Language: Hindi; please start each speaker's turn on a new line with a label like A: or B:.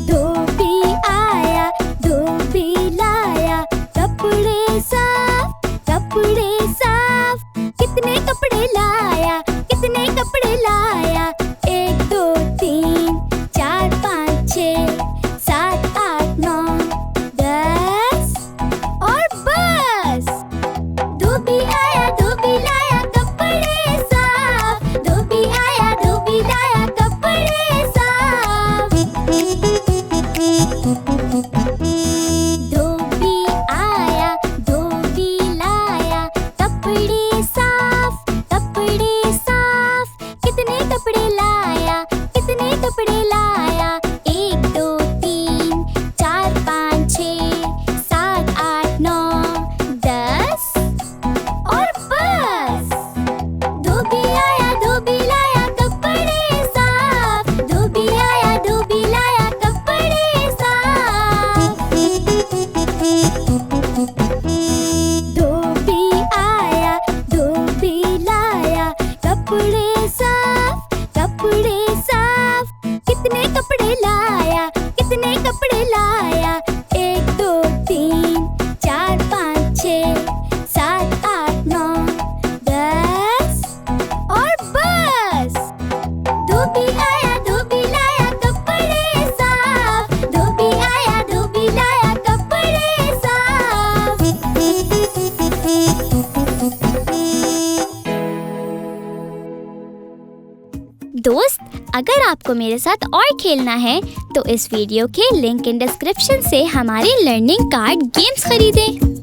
A: धोबी आया, धोबी लाया कपड़े साफ, कपड़े साफ। कितने कपड़े लाया, कितने कपड़े लाया? 1 2 3 4 5 6 7 8 9 10 और बस। धोबी आया, धोबी लाया कपड़े साफ, धोबी आया, धोबी लाया कपड़े साफ। धोबी आया, धोबी लाया कपड़े साफ, कपड़े साफ। कितने कपड़े लाया, कितने कपड़े लाया? 1 2 3 4 5 6 7 8 9 10 और बस। धोबी आया, धोबी लाया कपड़े साफ, धोबी आया, धोबी लाया कपड़े साफ। धोबी आया, धोबी लाया कपड़े साफ, कपड़े साफ। कितने कपड़े लाया, कितने कपड़े लाया? 1 2 3 4 5 6 7 8 9 10 और बस। धोबी आया, धोबी लाया कपड़े साफ, धोबी आया, धोबी लाया कपड़े साफ। दोस्त, अगर आपको मेरे साथ और खेलना है तो इस वीडियो के लिंक इन डिस्क्रिप्शन से हमारे लर्निंग कार्ड गेम्स खरीदें।